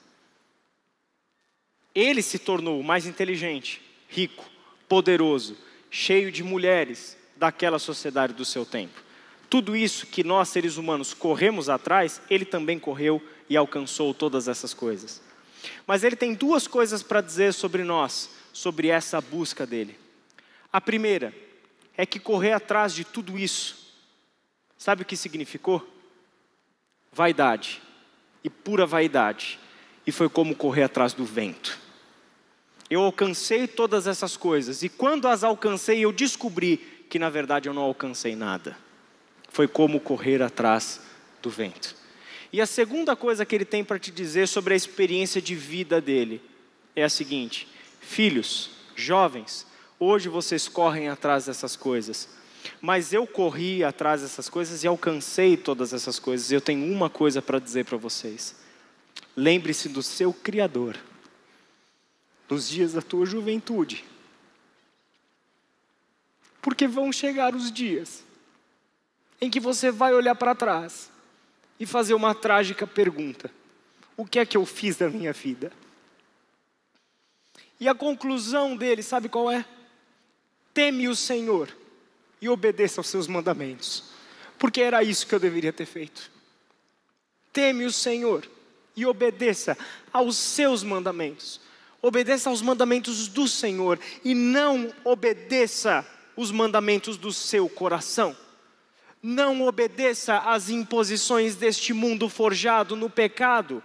Ele se tornou o mais inteligente, rico, poderoso, cheio de mulheres daquela sociedade do seu tempo. Tudo isso que nós seres humanos corremos atrás, ele também correu e alcançou todas essas coisas. Mas ele tem duas coisas para dizer sobre nós, sobre essa busca dele. A primeira é que correr atrás de tudo isso, sabe o que significou? Vaidade, e pura vaidade. E foi como correr atrás do vento. Eu alcancei todas essas coisas. E quando as alcancei, eu descobri que na verdade eu não alcancei nada. Foi como correr atrás do vento. E a segunda coisa que ele tem para te dizer sobre a experiência de vida dele é a seguinte: filhos, jovens, hoje vocês correm atrás dessas coisas, mas eu corri atrás dessas coisas e alcancei todas essas coisas. Eu tenho uma coisa para dizer para vocês: lembre-se do seu Criador nos dias da tua juventude, porque vão chegar os dias em que você vai olhar para trás e fazer uma trágica pergunta: o que é que eu fiz da minha vida? E a conclusão dele, sabe qual é? Teme o Senhor e obedeça aos seus mandamentos, porque era isso que eu deveria ter feito. Teme o Senhor e obedeça aos seus mandamentos. Obedeça aos mandamentos do Senhor e não obedeça os mandamentos do seu coração. Não obedeça às imposições deste mundo forjado no pecado.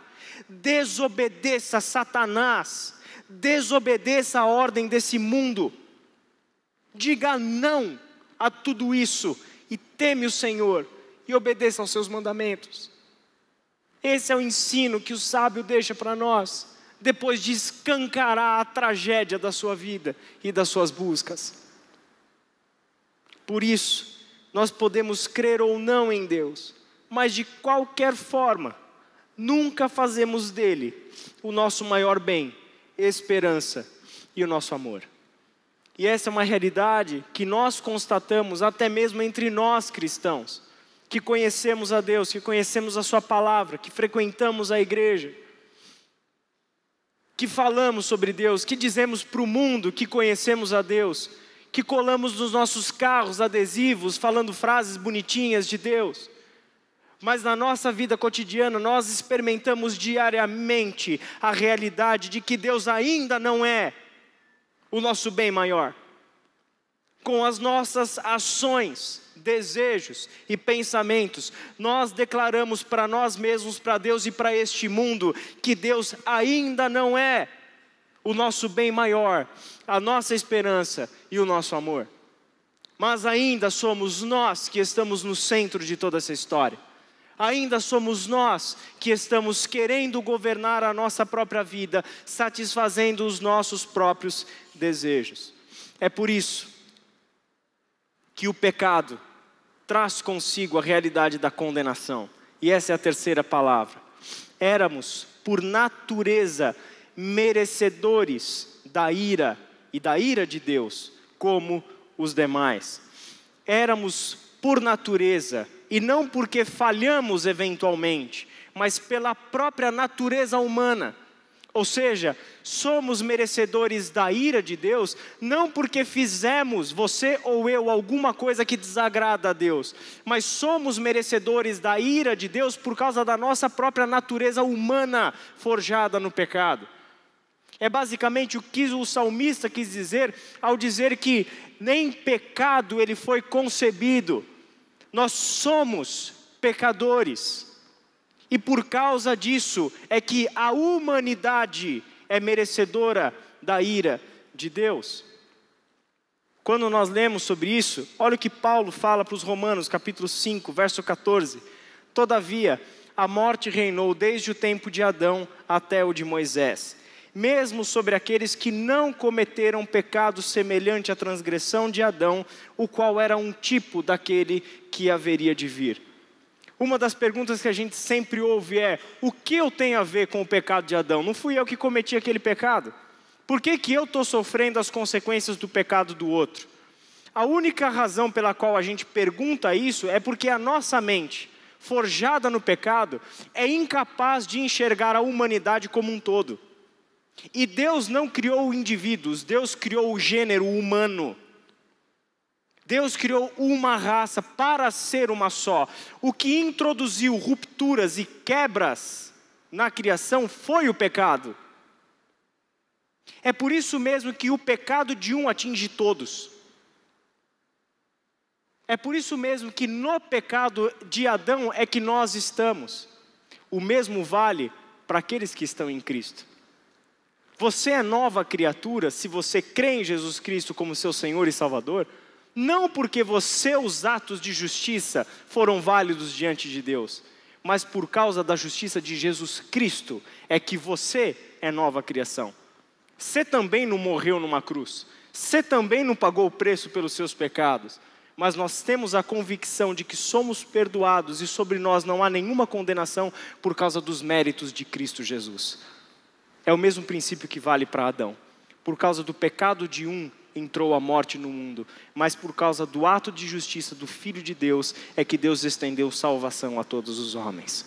Desobedeça a Satanás. Desobedeça a ordem desse mundo. Diga não a tudo isso e teme o Senhor e obedeça aos seus mandamentos. Esse é o ensino que o sábio deixa para nós, depois de escancarar a tragédia da sua vida e das suas buscas. Por isso, nós podemos crer ou não em Deus, mas de qualquer forma, nunca fazemos dele o nosso maior bem, esperança e o nosso amor. E essa é uma realidade que nós constatamos até mesmo entre nós cristãos, que conhecemos a Deus, que conhecemos a sua palavra, que frequentamos a igreja, que falamos sobre Deus, que dizemos para o mundo que conhecemos a Deus, que colamos nos nossos carros adesivos falando frases bonitinhas de Deus. Mas na nossa vida cotidiana nós experimentamos diariamente a realidade de que Deus ainda não é o nosso bem maior. Com as nossas ações, desejos e pensamentos, nós declaramos para nós mesmos, para Deus e para este mundo, que Deus ainda não é o nosso bem maior, a nossa esperança e o nosso amor. Mas ainda somos nós que estamos no centro de toda essa história. Ainda somos nós que estamos querendo governar a nossa própria vida, satisfazendo os nossos próprios desejos. É por isso que o pecado traz consigo a realidade da condenação. E essa é a terceira palavra. Éramos, por natureza, merecedores da ira e da ira de Deus, como os demais. Éramos, por natureza, e não porque falhamos eventualmente, mas pela própria natureza humana. Ou seja, somos merecedores da ira de Deus, não porque fizemos, você ou eu, alguma coisa que desagrada a Deus, mas somos merecedores da ira de Deus por causa da nossa própria natureza humana forjada no pecado. É basicamente o que o salmista quis dizer ao dizer que nem pecado ele foi concebido. Nós somos pecadores. E por causa disso é que a humanidade é merecedora da ira de Deus. Quando nós lemos sobre isso, olha o que Paulo fala para os Romanos, capítulo 5, verso 14. Todavia, a morte reinou desde o tempo de Adão até o de Moisés, mesmo sobre aqueles que não cometeram pecado semelhante à transgressão de Adão, o qual era um tipo daquele que haveria de vir. Uma das perguntas que a gente sempre ouve é: o que eu tenho a ver com o pecado de Adão? Não fui eu que cometi aquele pecado? Por que eu estou sofrendo as consequências do pecado do outro? A única razão pela qual a gente pergunta isso é porque a nossa mente, forjada no pecado, é incapaz de enxergar a humanidade como um todo. E Deus não criou indivíduos, Deus criou o gênero humano. Deus criou uma raça para ser uma só. O que introduziu rupturas e quebras na criação foi o pecado. É por isso mesmo que o pecado de um atinge todos. É por isso mesmo que no pecado de Adão é que nós estamos. O mesmo vale para aqueles que estão em Cristo. Você é nova criatura se você crê em Jesus Cristo como seu Senhor e Salvador, não porque seus atos de justiça foram válidos diante de Deus, mas por causa da justiça de Jesus Cristo, é que você é nova criação. Você também não morreu numa cruz, você também não pagou o preço pelos seus pecados, mas nós temos a convicção de que somos perdoados e sobre nós não há nenhuma condenação por causa dos méritos de Cristo Jesus. É o mesmo princípio que vale para Adão. Por causa do pecado de um, entrou a morte no mundo, mas por causa do ato de justiça do Filho de Deus, é que Deus estendeu salvação a todos os homens.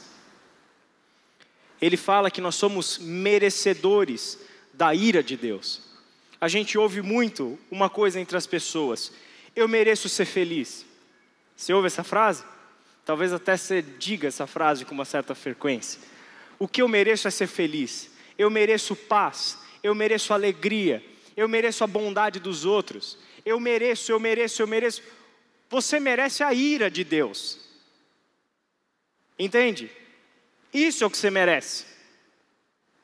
Ele fala que nós somos merecedores da ira de Deus. A gente ouve muito uma coisa entre as pessoas: eu mereço ser feliz. Você ouve essa frase? Talvez até você diga essa frase com uma certa frequência. O que eu mereço é ser feliz. Eu mereço paz, eu mereço alegria, eu mereço a bondade dos outros, eu mereço. Você merece a ira de Deus. Entende? Isso é o que você merece.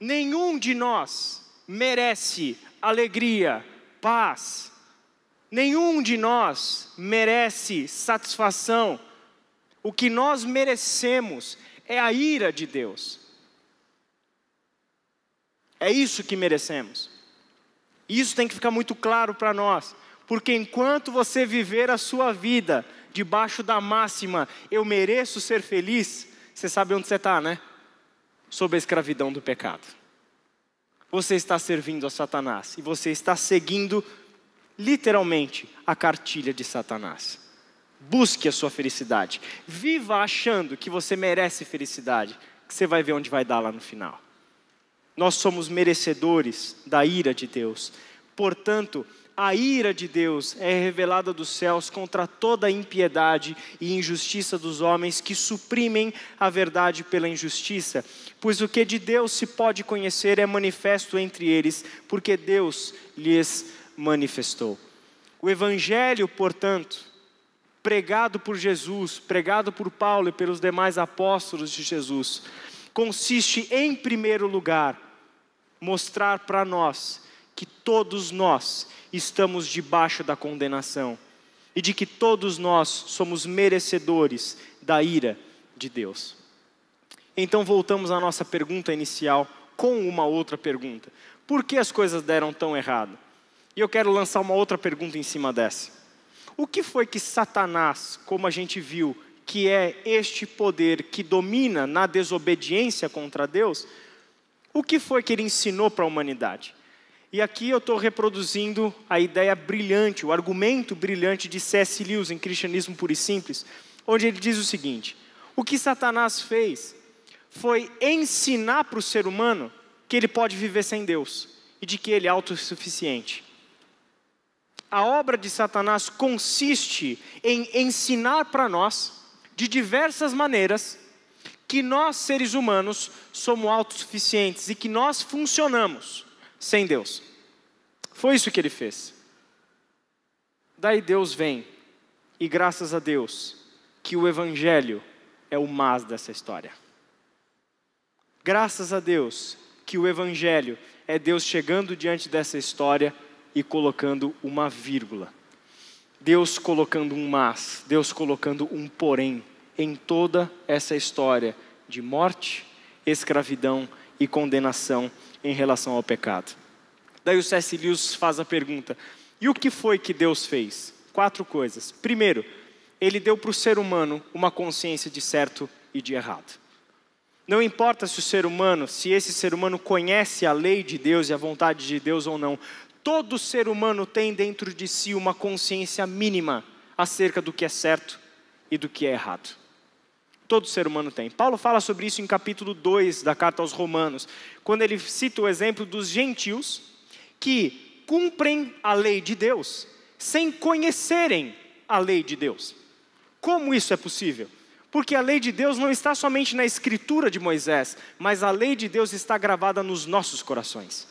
Nenhum de nós merece alegria, paz. Nenhum de nós merece satisfação. O que nós merecemos é a ira de Deus. É isso que merecemos. Isso tem que ficar muito claro para nós, porque enquanto você viver a sua vida debaixo da máxima, eu mereço ser feliz, você sabe onde você está, né? Sob a escravidão do pecado. Você está servindo a Satanás, e você está seguindo, literalmente, a cartilha de Satanás. Busque a sua felicidade. Viva achando que você merece felicidade, que você vai ver onde vai dar lá no final. Nós somos merecedores da ira de Deus. Portanto, a ira de Deus é revelada dos céus contra toda a impiedade e injustiça dos homens que suprimem a verdade pela injustiça. Pois o que de Deus se pode conhecer é manifesto entre eles, porque Deus lhes manifestou. O Evangelho, portanto, pregado por Jesus, pregado por Paulo e pelos demais apóstolos de Jesus, consiste em primeiro lugar mostrar para nós que todos nós estamos debaixo da condenação e de que todos nós somos merecedores da ira de Deus. Então voltamos à nossa pergunta inicial com uma outra pergunta: por que as coisas deram tão errado? E eu quero lançar uma outra pergunta em cima dessa. O que foi que Satanás, como a gente viu, que é este poder que domina na desobediência contra Deus, o que foi que ele ensinou para a humanidade? E aqui eu estou reproduzindo a ideia brilhante, o argumento brilhante de C.S. Lewis em Cristianismo Puro e Simples, onde ele diz o seguinte: o que Satanás fez foi ensinar para o ser humano que ele pode viver sem Deus e de que ele é autossuficiente. A obra de Satanás consiste em ensinar para nós, de diversas maneiras, que nós, seres humanos, somos autossuficientes e que nós funcionamos sem Deus. Foi isso que ele fez. Daí Deus vem, e graças a Deus, que o Evangelho é o mas dessa história. Graças a Deus, que o Evangelho é Deus chegando diante dessa história e colocando uma vírgula. Deus colocando um mas, Deus colocando um porém em toda essa história de morte, escravidão e condenação em relação ao pecado. Daí o C.S. Lewis faz a pergunta: e o que foi que Deus fez? 4 coisas. Primeiro, ele deu para o ser humano uma consciência de certo e de errado. Não importa se esse ser humano conhece a lei de Deus e a vontade de Deus ou não, todo ser humano tem dentro de si uma consciência mínima acerca do que é certo e do que é errado. Todo ser humano tem. Paulo fala sobre isso em capítulo 2 da carta aos Romanos, quando ele cita o exemplo dos gentios que cumprem a lei de Deus sem conhecerem a lei de Deus. Como isso é possível? Porque a lei de Deus não está somente na escritura de Moisés, mas a lei de Deus está gravada nos nossos corações.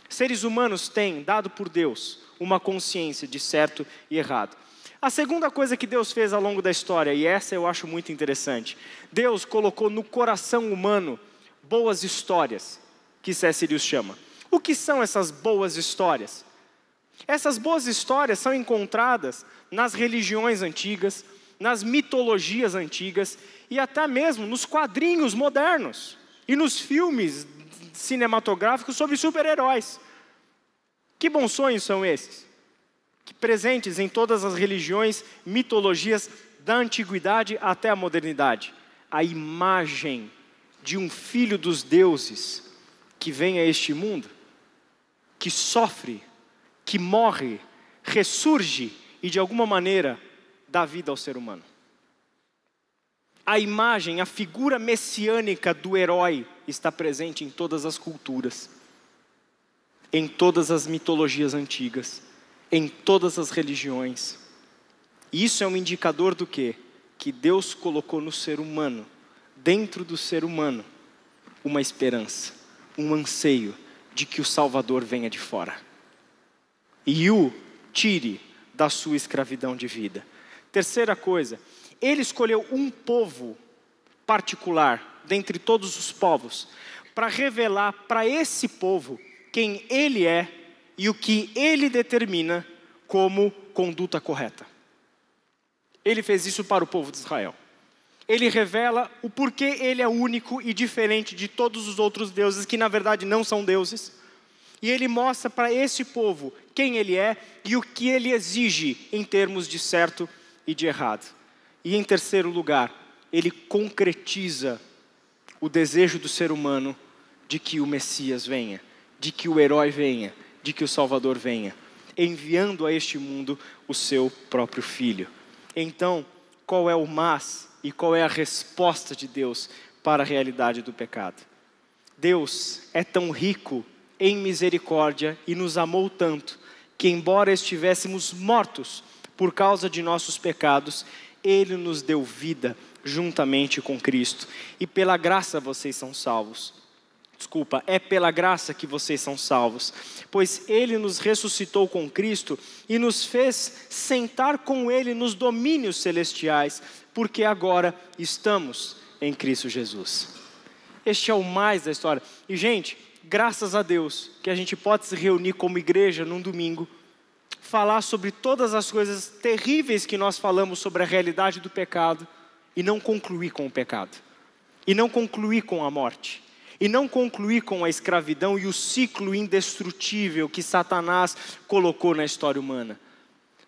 Seres humanos têm, dado por Deus, uma consciência de certo e errado. A segunda coisa que Deus fez ao longo da história, e essa eu acho muito interessante, Deus colocou no coração humano boas histórias, que C.S. Lewis chama. O que são essas boas histórias? Essas boas histórias são encontradas nas religiões antigas, nas mitologias antigas e até mesmo nos quadrinhos modernos e nos filmes cinematográficos sobre super-heróis. Que bons sonhos são esses? Que presentes em todas as religiões, mitologias da antiguidade até a modernidade. A imagem de um filho dos deuses que vem a este mundo, que sofre, que morre, ressurge e de alguma maneira dá vida ao ser humano. A imagem, a figura messiânica do herói está presente em todas as culturas, em todas as mitologias antigas, em todas as religiões. E isso é um indicador do quê? Que Deus colocou no ser humano, dentro do ser humano, uma esperança, um anseio de que o Salvador venha de fora e o tire da sua escravidão de vida. Terceira coisa, ele escolheu um povo particular, dentre todos os povos, para revelar para esse povo quem ele é e o que ele determina como conduta correta. Ele fez isso para o povo de Israel. Ele revela o porquê ele é único e diferente de todos os outros deuses, que na verdade não são deuses. E ele mostra para esse povo quem ele é e o que ele exige em termos de certo e de errado. E em terceiro lugar, ele concretiza o desejo do ser humano de que o Messias venha, de que o herói venha, de que o Salvador venha, enviando a este mundo o seu próprio Filho. Então, qual é o mas e qual é a resposta de Deus para a realidade do pecado? Deus é tão rico em misericórdia e nos amou tanto, que embora estivéssemos mortos por causa de nossos pecados, Ele nos deu vida juntamente com Cristo. E pela graça vocês são salvos. É pela graça que vocês são salvos, pois Ele nos ressuscitou com Cristo e nos fez sentar com Ele nos domínios celestiais, porque agora estamos em Cristo Jesus. Este é o mais da história. E gente, graças a Deus que a gente pode se reunir como igreja num domingo, falar sobre todas as coisas terríveis que nós falamos sobre a realidade do pecado e não concluir com o pecado, e não concluir com a morte, e não concluir com a escravidão e o ciclo indestrutível que Satanás colocou na história humana.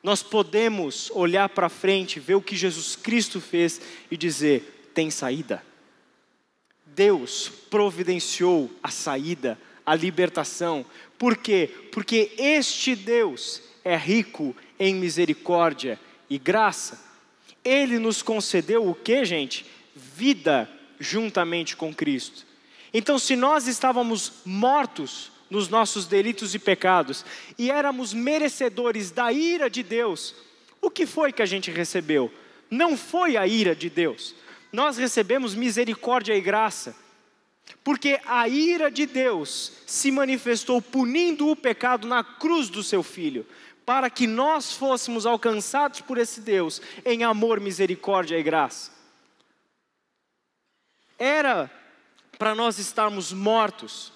Nós podemos olhar para frente, ver o que Jesus Cristo fez e dizer, tem saída. Deus providenciou a saída, a libertação. Por quê? Porque este Deus é rico em misericórdia e graça. Ele nos concedeu o que, gente? Vida juntamente com Cristo. Então, se nós estávamos mortos nos nossos delitos e pecados e éramos merecedores da ira de Deus, o que foi que a gente recebeu? Não foi a ira de Deus. Nós recebemos misericórdia e graça, porque a ira de Deus se manifestou punindo o pecado na cruz do seu Filho, para que nós fôssemos alcançados por esse Deus em amor, misericórdia e graça. Era para nós estarmos mortos,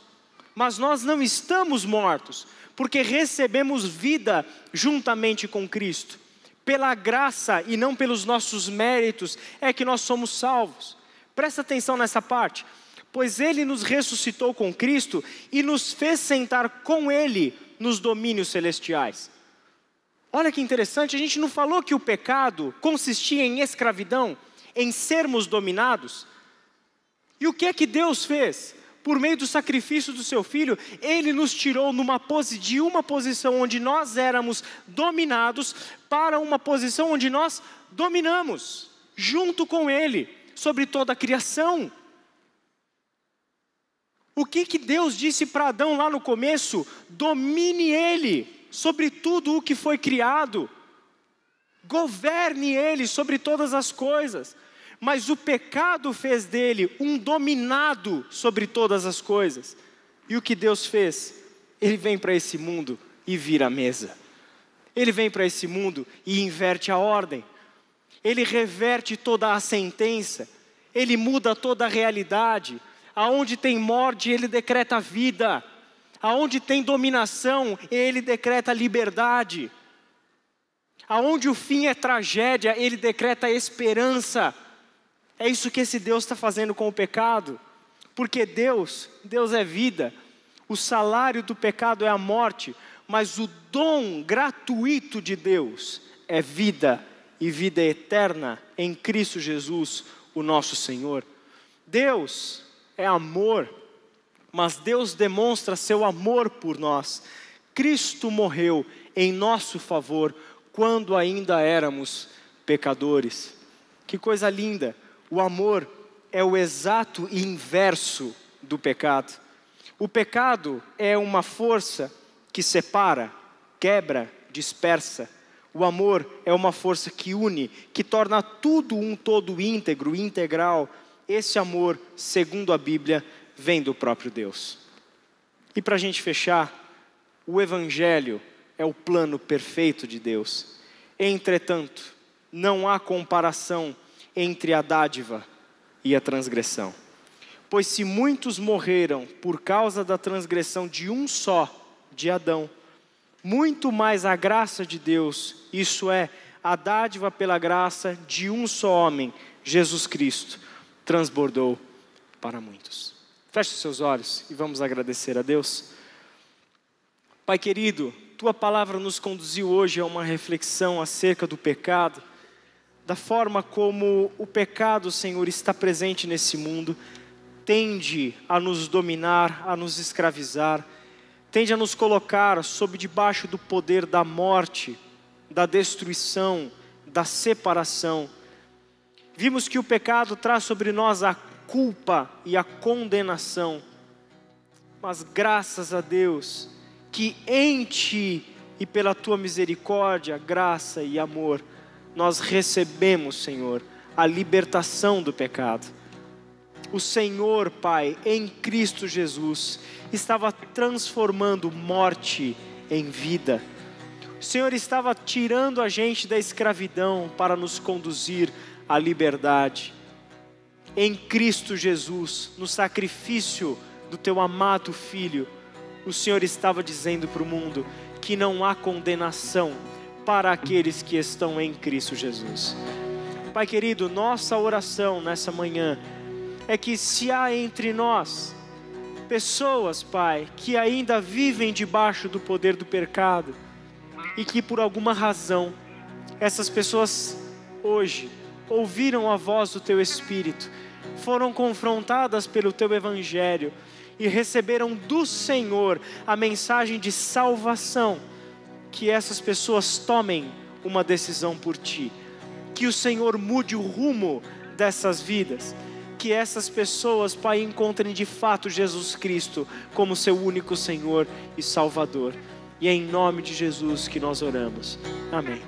mas nós não estamos mortos, porque recebemos vida juntamente com Cristo. Pela graça e não pelos nossos méritos é que nós somos salvos. Presta atenção nessa parte. Pois Ele nos ressuscitou com Cristo e nos fez sentar com Ele nos domínios celestiais. Olha que interessante, a gente não falou que o pecado consistia em escravidão, em sermos dominados. E o que é que Deus fez? Por meio do sacrifício do seu Filho, Ele nos tirou de uma posição onde nós éramos dominados para uma posição onde nós dominamos, junto com Ele, sobre toda a criação. O que Deus disse para Adão lá no começo? Domine ele sobre tudo o que foi criado. Governe ele sobre todas as coisas. Mas o pecado fez dele um dominado sobre todas as coisas. E o que Deus fez? Ele vem para esse mundo e vira a mesa. Ele vem para esse mundo e inverte a ordem. Ele reverte toda a sentença. Ele muda toda a realidade. Aonde tem morte, Ele decreta vida. Aonde tem dominação, Ele decreta liberdade. Aonde o fim é tragédia, Ele decreta esperança. É isso que esse Deus está fazendo com o pecado. Porque Deus é vida. O salário do pecado é a morte. Mas o dom gratuito de Deus é vida e vida eterna em Cristo Jesus, o nosso Senhor. Deus é amor, mas Deus demonstra seu amor por nós. Cristo morreu em nosso favor quando ainda éramos pecadores. Que coisa linda! O amor é o exato inverso do pecado. O pecado é uma força que separa, quebra, dispersa. O amor é uma força que une, que torna tudo um todo íntegro, integral. Esse amor, segundo a Bíblia, vem do próprio Deus. E para a gente fechar, o Evangelho é o plano perfeito de Deus. Entretanto, não há comparação entre a dádiva e a transgressão. Pois se muitos morreram por causa da transgressão de um só, de Adão, muito mais a graça de Deus, isso é, a dádiva pela graça de um só homem, Jesus Cristo, transbordou para muitos. Feche os seus olhos e vamos agradecer a Deus. Pai querido, Tua palavra nos conduziu hoje a uma reflexão acerca do pecado, da forma como o pecado, Senhor, está presente nesse mundo, tende a nos dominar, a nos escravizar, tende a nos colocar sob debaixo do poder da morte, da destruição, da separação. Vimos que o pecado traz sobre nós a culpa e a condenação. Mas graças a Deus, que em Ti e pela Tua misericórdia, graça e amor, nós recebemos, Senhor, a libertação do pecado. O Senhor, Pai, em Cristo Jesus, estava transformando morte em vida. O Senhor estava tirando a gente da escravidão para nos conduzir à liberdade. Em Cristo Jesus, no sacrifício do Teu amado Filho, o Senhor estava dizendo para o mundo que não há condenação para aqueles que estão em Cristo Jesus. Pai querido, nossa oração nessa manhã é que se há entre nós pessoas, Pai, que ainda vivem debaixo do poder do pecado e que por alguma razão essas pessoas hoje ouviram a voz do Teu Espírito, foram confrontadas pelo Teu Evangelho e receberam do Senhor a mensagem de salvação, que essas pessoas tomem uma decisão por Ti, que o Senhor mude o rumo dessas vidas, que essas pessoas, Pai, encontrem de fato Jesus Cristo como seu único Senhor e Salvador. E é em nome de Jesus que nós oramos. Amém.